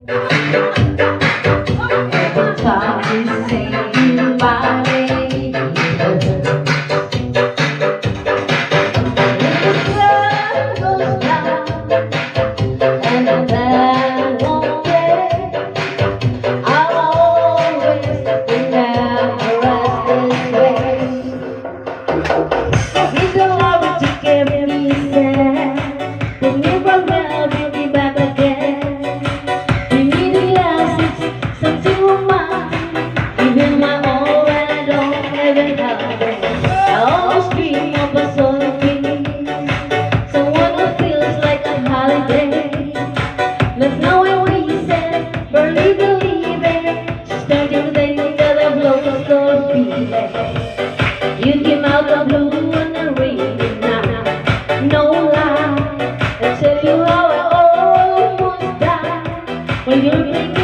Time is saying bye. The sun goes down and the band won't play. I'll always remember us this way. He's always to carry me sad. Put me from now, bring me back again. Give me the glasses, something of mine. Even my own when I don't have it out. I always dream of a solo king, someone who feels like a holiday. But knowing what he said, barely believing, starting to think that I've lost a soul feeling. You came out of blue and the rain now, no lie. I tell you how I almost died when you're thinking.